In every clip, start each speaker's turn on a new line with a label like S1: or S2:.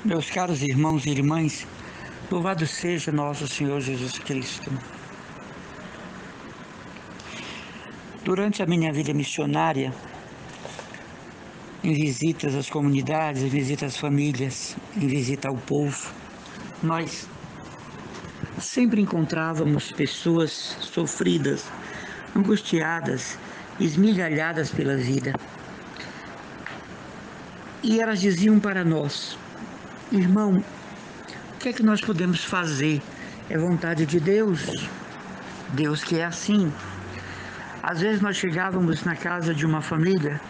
S1: Meus caros irmãos e irmãs, louvado seja nosso Senhor Jesus Cristo. Durante a minha vida missionária, em visitas às comunidades, em visitas às famílias, em visita ao povo, nós sempre encontrávamos pessoas sofridas, angustiadas, esmigalhadas pela vida. E elas diziam para nós: irmão, o que é que nós podemos fazer? É vontade de Deus, Deus que é assim. Às vezes nós chegávamos na casa de uma família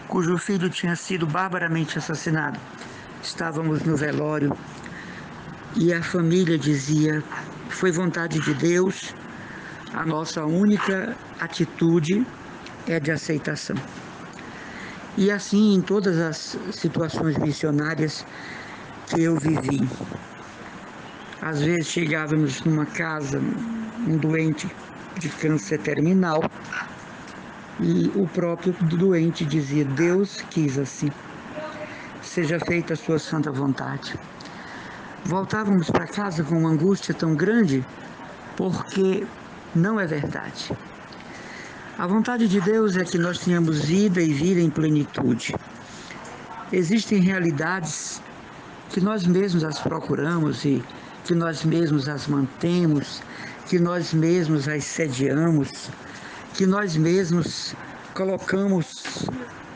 S1: cujo filho tinha sido barbaramente assassinado. Estávamos no velório e a família dizia: foi vontade de Deus, a nossa única atitude é de aceitação. E assim em todas as situações missionárias que eu vivi. Às vezes chegávamos numa casa, um doente de câncer terminal, e o próprio doente dizia: Deus quis assim, seja feita a sua santa vontade. Voltávamos para casa com uma angústia tão grande, porque não é verdade. A vontade de Deus é que nós tenhamos vida e vida em plenitude. Existem realidades que nós mesmos as procuramos e que nós mesmos as mantemos, que nós mesmos as sediamos, que nós mesmos colocamos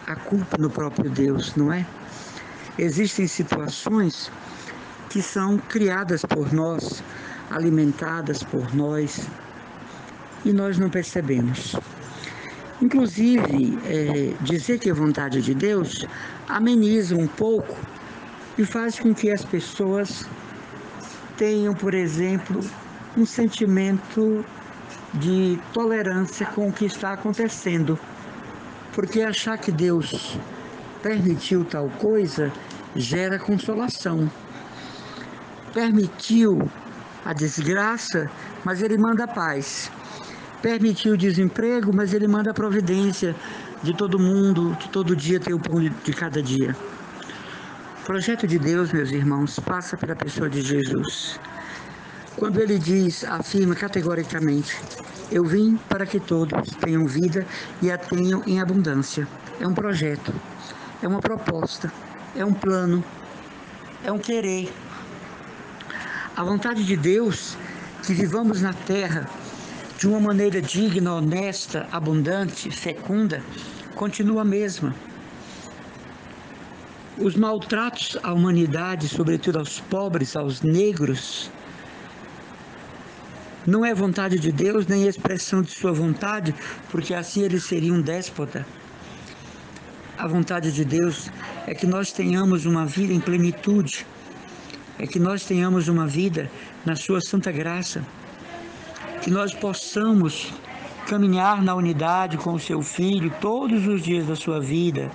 S1: a culpa no próprio Deus, não é? Existem situações que são criadas por nós, alimentadas por nós, e nós não percebemos. Inclusive, dizer que é vontade de Deus ameniza um pouco e faz com que as pessoas tenham, por exemplo, um sentimento de tolerância com o que está acontecendo. Porque achar que Deus permitiu tal coisa gera consolação. Permitiu a desgraça, mas Ele manda a paz. Permitiu o desemprego, mas Ele manda a providência de todo mundo, que todo dia tem o pão de cada dia. O projeto de Deus, meus irmãos, passa pela pessoa de Jesus. Quando Ele afirma categoricamente: eu vim para que todos tenham vida e a tenham em abundância. É um projeto, é uma proposta, é um plano, é um querer. A vontade de Deus que vivamos na terra de uma maneira digna, honesta, abundante, fecunda, continua a mesma. Os maltratos à humanidade, sobretudo aos pobres, aos negros, não é vontade de Deus, nem expressão de sua vontade, porque assim ele seria um déspota. A vontade de Deus é que nós tenhamos uma vida em plenitude, é que nós tenhamos uma vida na sua santa graça, que nós possamos caminhar na unidade com o seu Filho todos os dias da sua vida,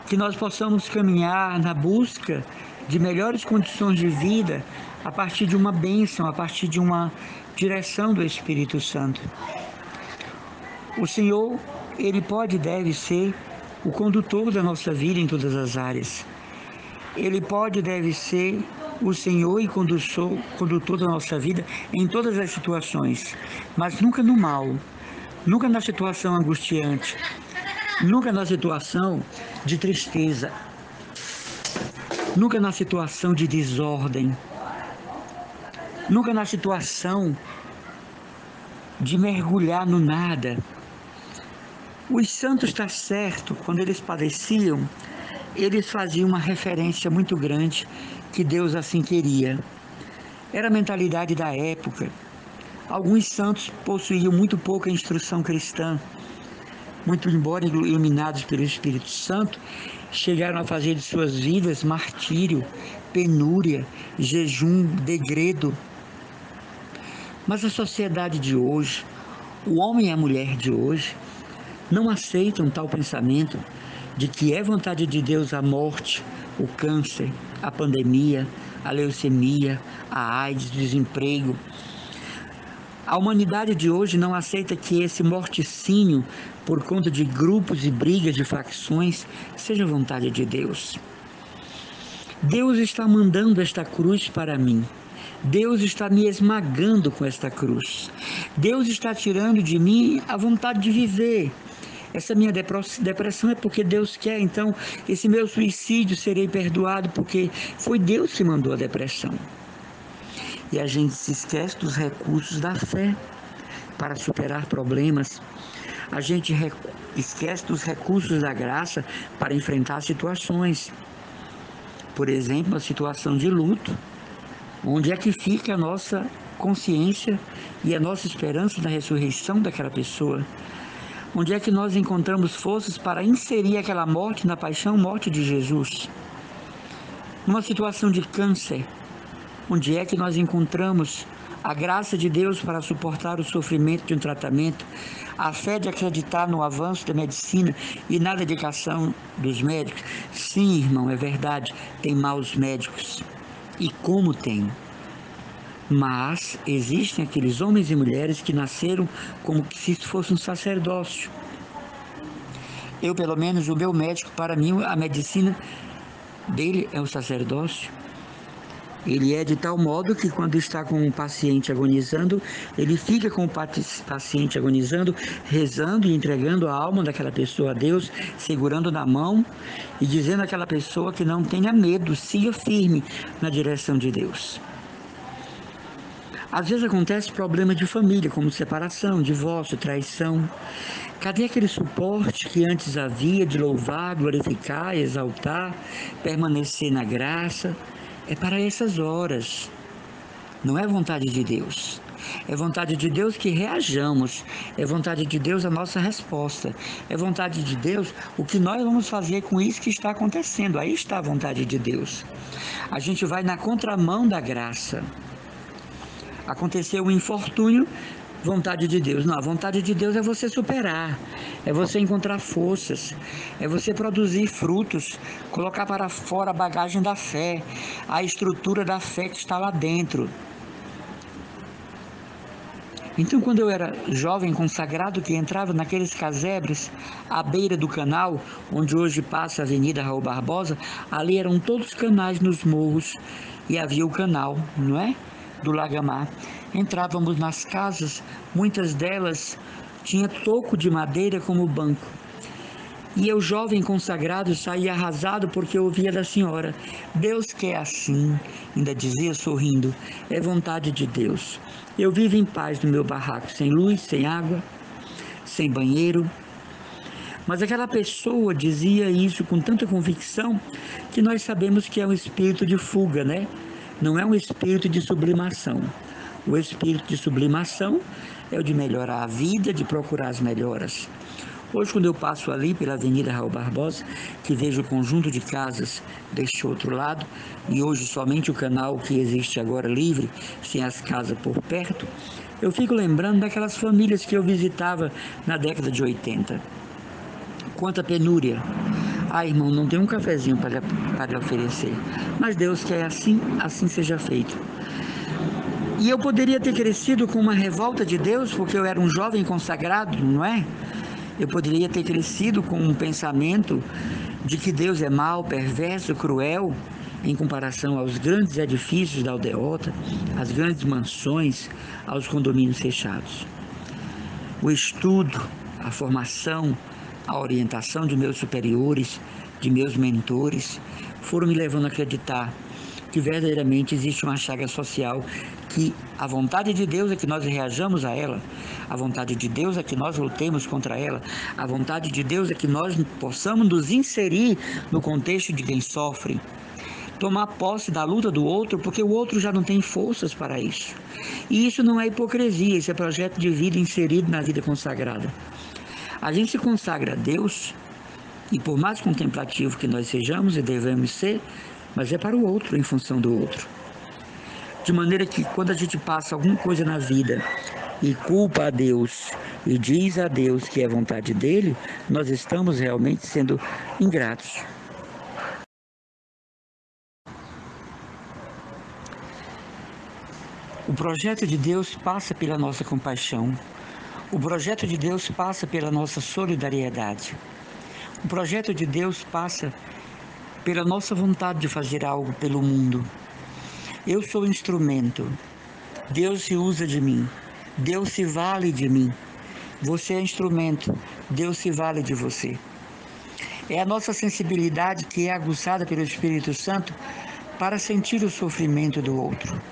S1: que nós possamos caminhar na busca de melhores condições de vida a partir de uma bênção, a partir de uma direção do Espírito Santo. O Senhor, Ele pode e deve ser o condutor da nossa vida em todas as áreas. Ele pode e deve ser o Senhor e condutor da nossa vida em todas as situações, mas nunca no mal, nunca na situação angustiante, nunca na situação de tristeza, nunca na situação de desordem, nunca na situação de mergulhar no nada. Os santos, está certo, quando eles padeciam, eles faziam uma referência muito grande que Deus assim queria. Era a mentalidade da época. Alguns santos possuíam muito pouca instrução cristã, muito embora iluminados pelo Espírito Santo, chegaram a fazer de suas vidas martírio, penúria, jejum, degredo. Mas a sociedade de hoje, o homem e a mulher de hoje, não aceitam tal pensamento de que é vontade de Deus a morte, o câncer, a pandemia, a leucemia, a AIDS, o desemprego. A humanidade de hoje não aceita que esse morticínio, por conta de grupos e brigas de facções, seja vontade de Deus. Deus está mandando esta cruz para mim. Deus está me esmagando com esta cruz. Deus está tirando de mim a vontade de viver. Essa minha depressão é porque Deus quer, então esse meu suicídio serei perdoado porque foi Deus que mandou a depressão. E a gente se esquece dos recursos da fé para superar problemas. A gente esquece dos recursos da graça para enfrentar situações. Por exemplo, a situação de luto. Onde é que fica a nossa consciência e a nossa esperança da ressurreição daquela pessoa? Onde é que nós encontramos forças para inserir aquela morte na paixão, morte de Jesus? Numa situação de câncer, onde é que nós encontramos a graça de Deus para suportar o sofrimento de um tratamento, a fé de acreditar no avanço da medicina e na dedicação dos médicos? Sim, irmão, é verdade, tem maus médicos. E como tem? Mas existem aqueles homens e mulheres que nasceram como se fosse um sacerdócio. Eu, pelo menos, o meu médico, para mim, a medicina dele é o sacerdócio. Ele é de tal modo que quando está com um paciente agonizando, ele fica com o paciente agonizando, rezando e entregando a alma daquela pessoa a Deus, segurando na mão e dizendo àquela pessoa que não tenha medo, siga firme na direção de Deus. Às vezes acontece problema de família, como separação, divórcio, traição. Cadê aquele suporte que antes havia de louvar, glorificar, exaltar, permanecer na graça? É para essas horas. Não é vontade de Deus. É vontade de Deus que reajamos. É vontade de Deus a nossa resposta. É vontade de Deus o que nós vamos fazer com isso que está acontecendo. Aí está a vontade de Deus. A gente vai na contramão da graça. Aconteceu um infortúnio, vontade de Deus. Não, a vontade de Deus é você superar, é você encontrar forças, é você produzir frutos, colocar para fora a bagagem da fé, a estrutura da fé que está lá dentro. Então, quando eu era jovem consagrado, que entrava naqueles casebres à beira do canal, onde hoje passa a Avenida Raul Barbosa, ali eram todos canais nos morros e havia o canal, não é? Do Lagamar. Entrávamos nas casas, muitas delas tinha toco de madeira como banco. E eu, jovem consagrado, saía arrasado porque eu ouvia da senhora: Deus quer assim, ainda dizia sorrindo, é vontade de Deus. Eu vivo em paz no meu barraco, sem luz, sem água, sem banheiro. Mas aquela pessoa dizia isso com tanta convicção que nós sabemos que é um espírito de fuga, né? Não é um espírito de sublimação. O espírito de sublimação é o de melhorar a vida, de procurar as melhoras. Hoje, quando eu passo ali pela Avenida Raul Barbosa, que vejo o conjunto de casas deste outro lado, e hoje somente o canal que existe agora livre, sem as casas por perto, eu fico lembrando daquelas famílias que eu visitava na década de 80. Quanta penúria! Ah, irmão, não tem um cafezinho para lhe oferecer. Mas Deus quer assim, assim seja feito. E eu poderia ter crescido com uma revolta de Deus, porque eu era um jovem consagrado, não é? Eu poderia ter crescido com um pensamento de que Deus é mau, perverso, cruel, em comparação aos grandes edifícios da aldeota, às grandes mansões, aos condomínios fechados. O estudo, a formação, a orientação de meus superiores, de meus mentores, foram me levando a acreditar que verdadeiramente existe uma chaga social, que a vontade de Deus é que nós reajamos a ela, a vontade de Deus é que nós lutemos contra ela, a vontade de Deus é que nós possamos nos inserir no contexto de quem sofre, tomar posse da luta do outro, porque o outro já não tem forças para isso. E isso não é hipocrisia, isso é projeto de vida inserido na vida consagrada. A gente se consagra a Deus, e por mais contemplativo que nós sejamos e devemos ser, mas é para o outro, em função do outro. De maneira que quando a gente passa alguma coisa na vida e culpa a Deus e diz a Deus que é vontade dele, nós estamos realmente sendo ingratos. O projeto de Deus passa pela nossa compaixão. O projeto de Deus passa pela nossa solidariedade. O projeto de Deus passa pela nossa vontade de fazer algo pelo mundo. Eu sou instrumento. Deus se usa de mim. Deus se vale de mim. Você é instrumento. Deus se vale de você. É a nossa sensibilidade que é aguçada pelo Espírito Santo para sentir o sofrimento do outro.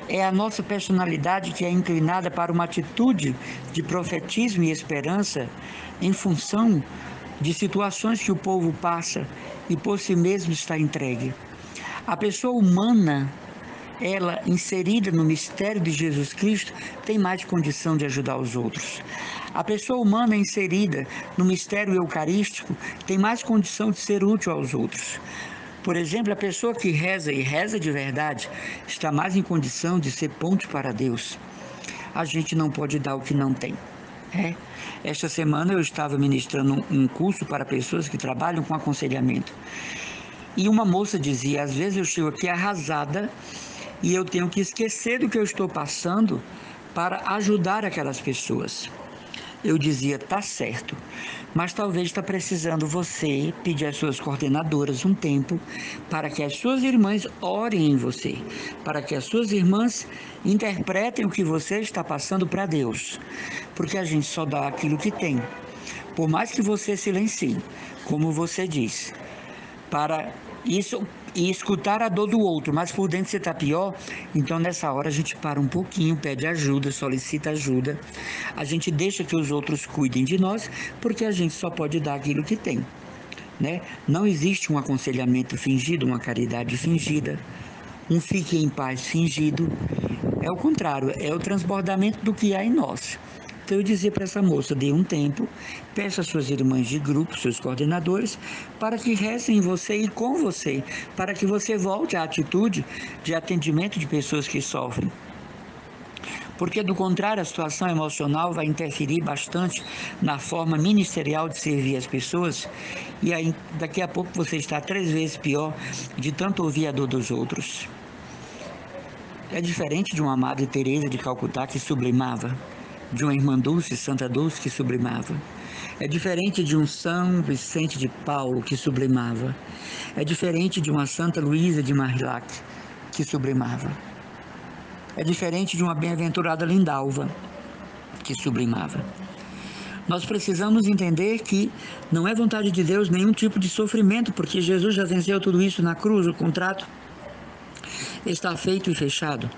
S1: É a nossa personalidade que é inclinada para uma atitude de profetismo e esperança em função de situações que o povo passa e por si mesmo está entregue. A pessoa humana, ela inserida no mistério de Jesus Cristo, tem mais condição de ajudar os outros. A pessoa humana inserida no mistério eucarístico tem mais condição de ser útil aos outros. Por exemplo, a pessoa que reza e reza de verdade está mais em condição de ser ponte para Deus. A gente não pode dar o que não tem. Esta semana eu estava ministrando um curso para pessoas que trabalham com aconselhamento. E uma moça dizia, às vezes eu chego aqui arrasada e eu tenho que esquecer do que eu estou passando para ajudar aquelas pessoas. Eu dizia, tá certo, mas talvez está precisando você pedir às suas coordenadoras um tempo para que as suas irmãs orem em você, para que as suas irmãs interpretem o que você está passando para Deus, porque a gente só dá aquilo que tem. Por mais que você silencie, como você diz, para isso e escutar a dor do outro, mas por dentro você está pior, então nessa hora a gente para um pouquinho, pede ajuda, solicita ajuda, a gente deixa que os outros cuidem de nós, porque a gente só pode dar aquilo que tem, né? Não existe um aconselhamento fingido, uma caridade fingida, um fique em paz fingido, é o contrário, é o transbordamento do que há em nós. Então eu dizia para essa moça, dê um tempo, peça às suas irmãs de grupo, seus coordenadores, para que rezem em você e com você, para que você volte à atitude de atendimento de pessoas que sofrem. Porque do contrário, a situação emocional vai interferir bastante na forma ministerial de servir as pessoas, e aí daqui a pouco você está 3 vezes pior de tanto ouvir a dor dos outros. É diferente de uma Madre Teresa de Calcutá que sublimava, de uma Irmã Dulce, Santa Dulce, que sublimava. É diferente de um São Vicente de Paulo, que sublimava. É diferente de uma Santa Luísa de Marillac, que sublimava. É diferente de uma Bem-aventurada Lindalva, que sublimava. Nós precisamos entender que não é vontade de Deus nenhum tipo de sofrimento, porque Jesus já venceu tudo isso na cruz, o contrato está feito e fechado.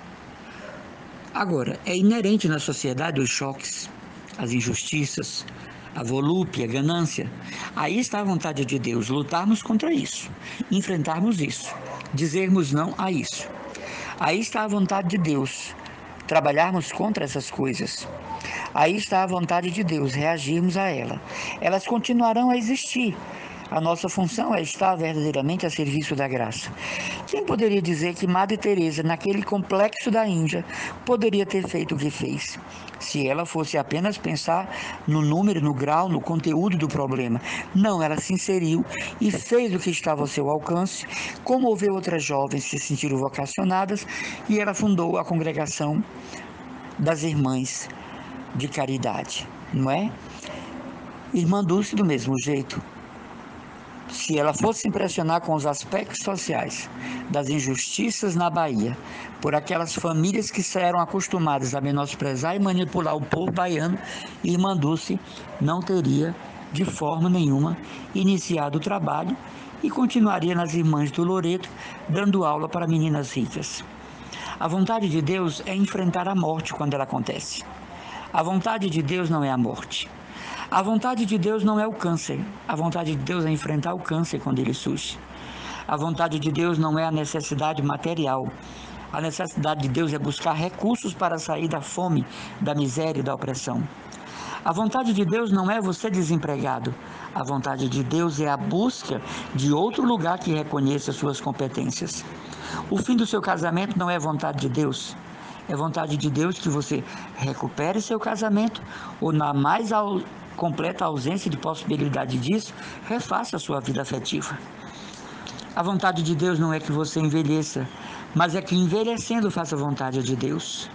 S1: Agora, é inerente na sociedade os choques, as injustiças, a volúpia, a ganância. Aí está a vontade de Deus, lutarmos contra isso, enfrentarmos isso, dizermos não a isso. Aí está a vontade de Deus, trabalharmos contra essas coisas. Aí está a vontade de Deus, reagirmos a ela. Elas continuarão a existir. A nossa função é estar verdadeiramente a serviço da graça. Quem poderia dizer que Madre Teresa, naquele complexo da Índia, poderia ter feito o que fez? Se ela fosse apenas pensar no número, no grau, no conteúdo do problema. Não, ela se inseriu e fez o que estava ao seu alcance, comoveu outras jovens que se sentiram vocacionadas e ela fundou a congregação das Irmãs de Caridade, não é? Irmã Dulce do mesmo jeito. Se ela fosse se impressionar com os aspectos sociais das injustiças na Bahia, por aquelas famílias que eram acostumadas a menosprezar e manipular o povo baiano, Irmã Dulce não teria, de forma nenhuma, iniciado o trabalho e continuaria nas Irmãs do Loreto, dando aula para meninas ricas. A vontade de Deus é enfrentar a morte quando ela acontece. A vontade de Deus não é a morte. A vontade de Deus não é o câncer. A vontade de Deus é enfrentar o câncer quando ele surge. A vontade de Deus não é a necessidade material. A necessidade de Deus é buscar recursos para sair da fome, da miséria e da opressão. A vontade de Deus não é você desempregado. A vontade de Deus é a busca de outro lugar que reconheça suas competências. O fim do seu casamento não é vontade de Deus. É vontade de Deus que você recupere seu casamento ou, na mais completa ausência de possibilidade disso, refaça a sua vida afetiva. A vontade de Deus não é que você envelheça, mas é que envelhecendo faça a vontade de Deus.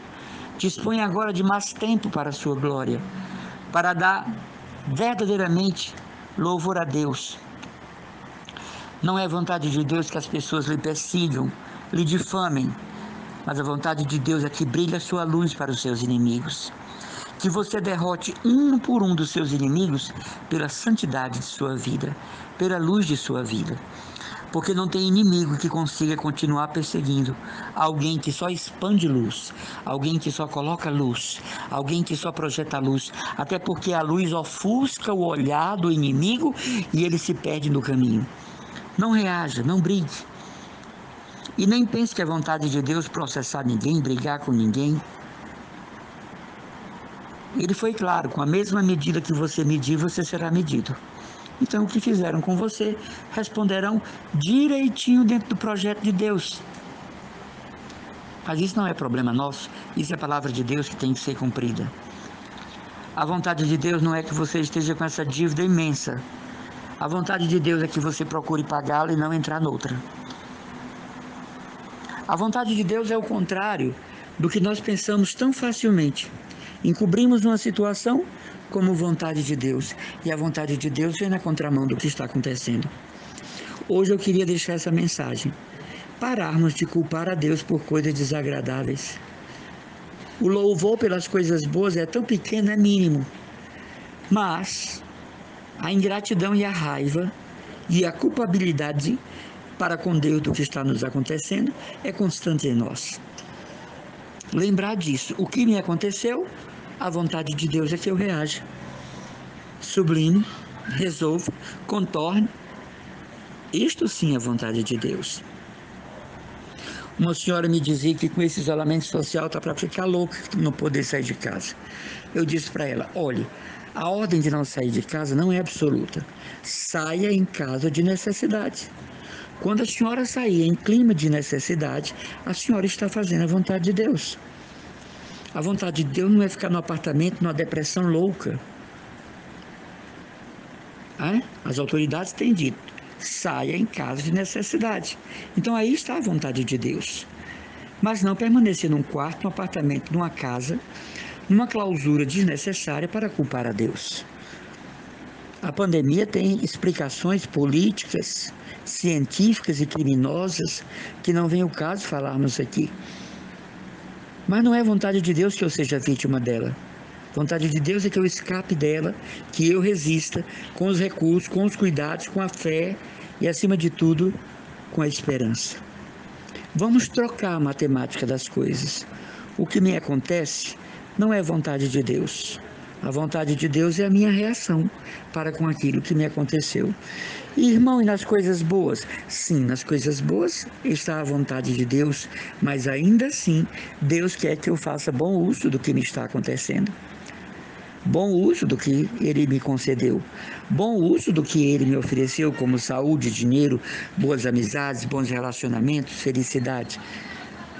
S1: Dispõe agora de mais tempo para a sua glória, para dar verdadeiramente louvor a Deus. Não é vontade de Deus que as pessoas lhe persigam, lhe difamem, mas a vontade de Deus é que brilhe a sua luz para os seus inimigos. Que você derrote um por um dos seus inimigos pela santidade de sua vida, pela luz de sua vida. Porque não tem inimigo que consiga continuar perseguindo alguém que só expande luz, alguém que só coloca luz, alguém que só projeta luz, até porque a luz ofusca o olhar do inimigo e ele se perde no caminho. Não reaja, não brigue. E nem pense que é vontade de Deus processar ninguém, brigar com ninguém. Ele foi claro, com a mesma medida que você medir, você será medido. Então, o que fizeram com você, responderão direitinho dentro do projeto de Deus. Mas isso não é problema nosso, isso é a palavra de Deus que tem que ser cumprida. A vontade de Deus não é que você esteja com essa dívida imensa. A vontade de Deus é que você procure pagá-la e não entrar noutra. A vontade de Deus é o contrário do que nós pensamos tão facilmente. Encobrimos uma situação como vontade de Deus, e a vontade de Deus vem na contramão do que está acontecendo. Hoje eu queria deixar essa mensagem: pararmos de culpar a Deus por coisas desagradáveis. O louvor pelas coisas boas é tão pequeno, é mínimo, mas a ingratidão e a raiva e a culpabilidade para com Deus do que está nos acontecendo é constante em nós. Lembrar disso, o que me aconteceu, a vontade de Deus é que eu reaja, sublime, resolva, contorne. Isto sim é vontade de Deus. Uma senhora me dizia que com esse isolamento social está para ficar louca, não poder sair de casa. Eu disse para ela: olhe, a ordem de não sair de casa não é absoluta. Saia em caso de necessidade. Quando a senhora sair em clima de necessidade, a senhora está fazendo a vontade de Deus. A vontade de Deus não é ficar no apartamento numa depressão louca. As autoridades têm dito: saia em caso de necessidade. Então aí está a vontade de Deus. Mas não permanecer num quarto, num apartamento, numa casa, numa clausura desnecessária para culpar a Deus. A pandemia tem explicações políticas, científicas e criminosas que não vem o caso falarmos aqui. Mas não é vontade de Deus que eu seja vítima dela. Vontade de Deus é que eu escape dela, que eu resista com os recursos, com os cuidados, com a fé e, acima de tudo, com a esperança. Vamos trocar a matemática das coisas. O que me acontece não é vontade de Deus. A vontade de Deus é a minha reação para com aquilo que me aconteceu. E, irmão, e nas coisas boas? Sim, nas coisas boas está a vontade de Deus, mas ainda assim, Deus quer que eu faça bom uso do que me está acontecendo. Bom uso do que Ele me concedeu. Bom uso do que Ele me ofereceu, como saúde, dinheiro, boas amizades, bons relacionamentos, felicidade.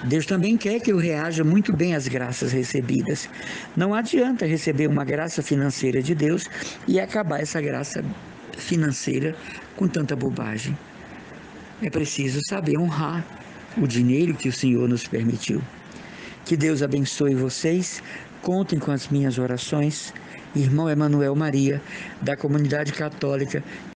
S1: Deus também quer que eu reaja muito bem às graças recebidas. Não adianta receber uma graça financeira de Deus e acabar essa graça financeira com tanta bobagem. É preciso saber honrar o dinheiro que o Senhor nos permitiu. Que Deus abençoe vocês. Contem com as minhas orações. Irmão Emanuel Maria, da Comunidade Católica